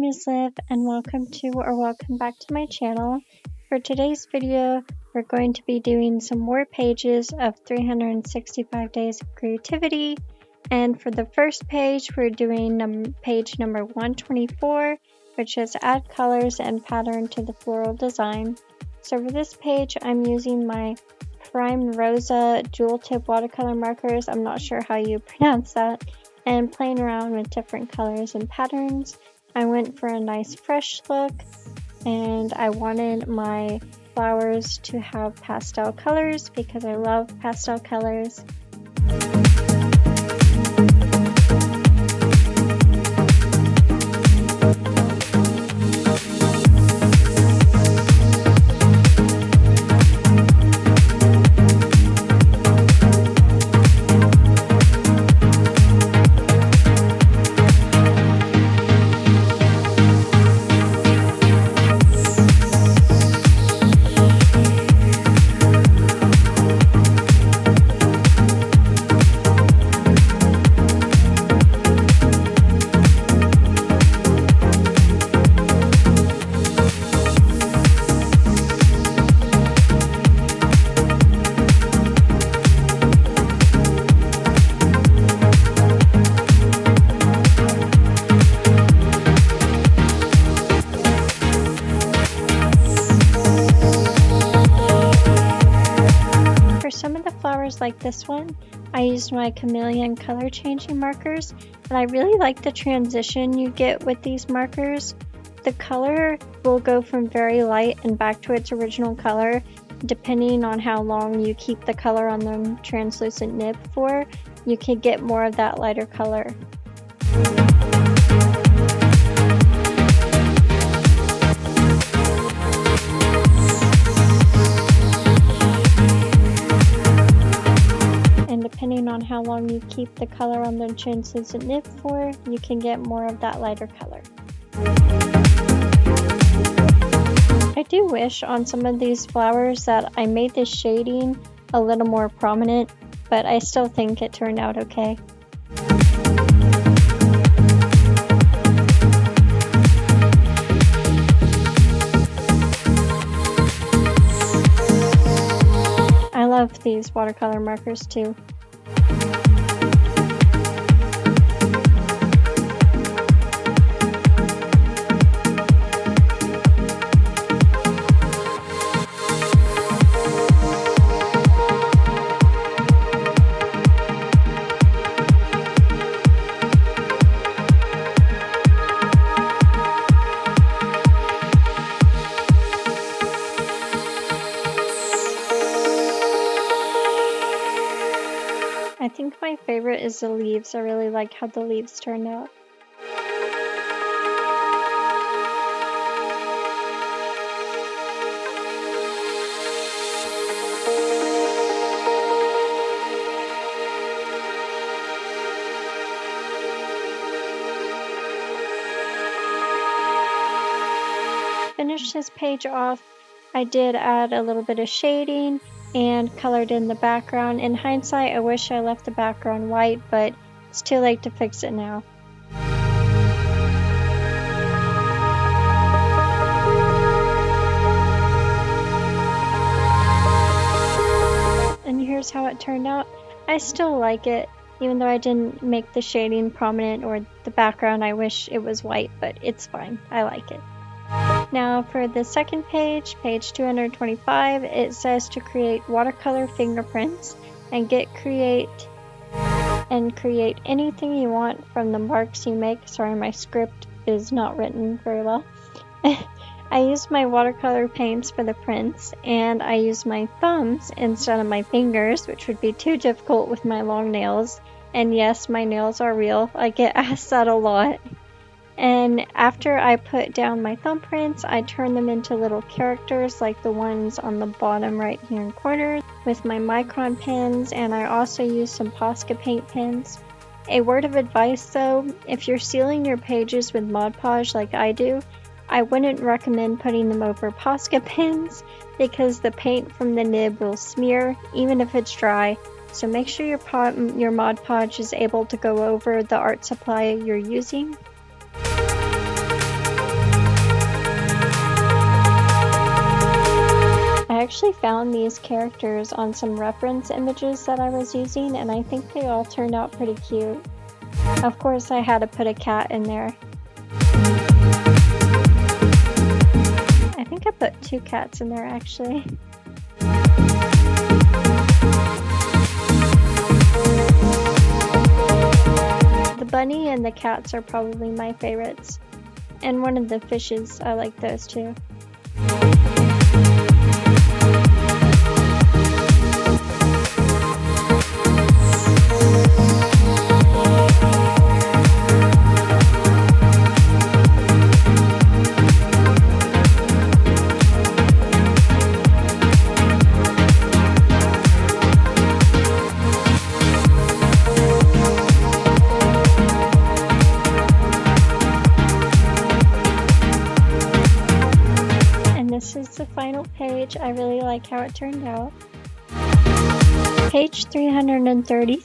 is Liv and welcome back to my channel. For today's video, we're going to be doing some more pages of 365 Days of Creativity. And for the first page, we're doing page number 124, which is Add Colors and Pattern to the Floral Design. So for this page, I'm using my Primrosia dual tip watercolor markers. I'm not sure how you pronounce that. And playing around with different colors and patterns. I went for a nice fresh look, and I wanted my flowers to have pastel colors because I love pastel colors. Like this one, I used my Chameleon color changing markers, and I really like the transition you get with these markers. The color will go from very light and back to its original color depending on how long you keep the color on the translucent nib for. You can get more of that lighter color. Depending on how long you keep the color on the translucent nib for, you can get more of that lighter color. I do wish on some of these flowers that I made the shading a little more prominent, but I still think it turned out okay. I love these watercolor markers too. I think my favorite is the leaves. I really like how the leaves turned out. Finish this page off. I did add a little bit of shading and colored in the background. In hindsight, I wish I left the background white, but it's too late to fix it now. And here's how it turned out. I still like it, even though I didn't make the shading prominent or the background. I wish it was white, but it's fine. I like it. Now for the second page, page 225, it says to create watercolor fingerprints and create anything you want from the marks you make. Sorry, my script is not written very well. I used my watercolor paints for the prints, and I used my thumbs instead of my fingers, which would be too difficult with my long nails. And yes, my nails are real. I get asked that a lot. And after I put down my thumbprints, I turned them into little characters like the ones on the bottom right hand corner with my Micron pens, and I also used some Posca paint pens. A word of advice though, if you're sealing your pages with Mod Podge like I do, I wouldn't recommend putting them over Posca pens because the paint from the nib will smear even if it's dry. So make sure your Mod Podge is able to go over the art supply you're using. actually found these characters on some reference images that I was using, and I think they all turned out pretty cute. Of course, I had to put a cat in there. I think I put 2 cats in there actually. The bunny and the cats are probably my favorites. And one of the fishes, I like those too. This is the final page. I really like how it turned out. Page 330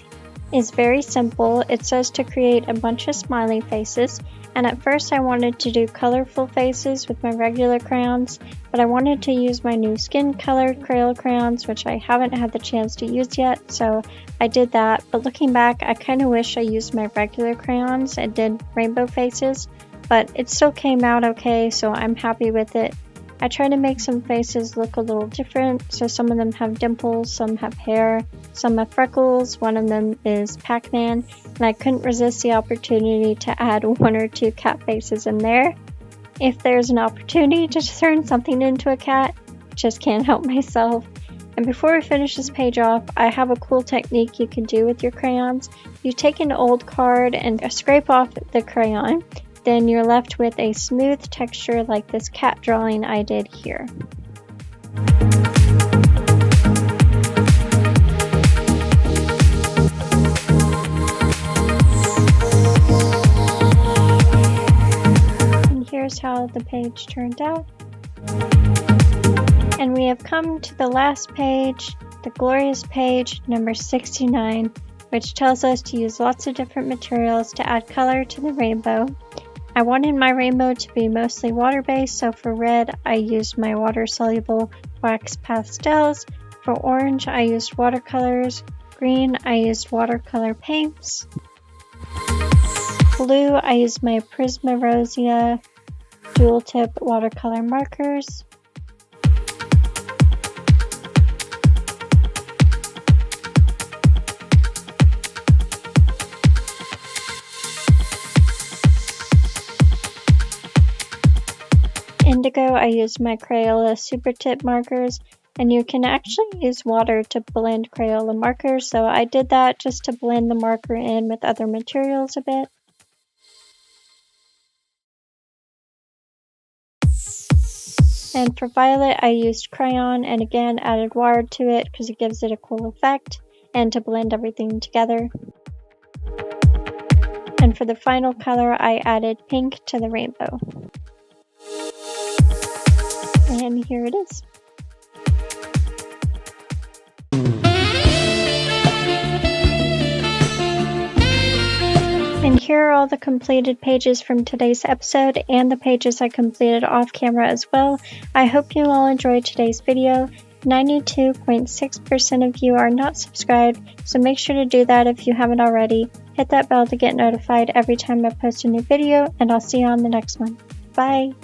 is very simple. It says to create a bunch of smiley faces, and at first I wanted to do colorful faces with my regular crayons, but I wanted to use my new skin colored Crayola crayons, which I haven't had the chance to use yet, so I did that. But looking back, I kind of wish I used my regular crayons and did rainbow faces, but it still came out okay, so I'm happy with it. I try to make some faces look a little different, so some of them have dimples, some have hair, some have freckles, one of them is Pac-Man, and I couldn't resist the opportunity to add 1 or 2 cat faces in there. If there's an opportunity to turn something into a cat, just can't help myself. And before I finish this page off, I have a cool technique you can do with your crayons. You take an old card and scrape off the crayon. Then you're left with a smooth texture like this cat drawing I did here. And here's how the page turned out. And we have come to the last page, the glorious page number 69, which tells us to use lots of different materials to add color to the rainbow. I wanted my rainbow to be mostly water-based, so for red I used my water-soluble wax pastels. For orange I used watercolors. Green I used watercolor paints. Blue I used my Primrosia dual tip watercolor markers. Indigo, I used my Crayola super tip markers, and you can actually use water to blend Crayola markers, so I did that just to blend the marker in with other materials a bit. And for violet, I used crayon and again added water to it because it gives it a cool effect and to blend everything together. And for the final color, I added pink to the rainbow. And here it is. And here are all the completed pages from today's episode and the pages I completed off camera as well. I hope you all enjoyed today's video. 92.6% of you are not subscribed, so make sure to do that if you haven't already. Hit that bell to get notified every time I post a new video, and I'll see you on the next one. Bye!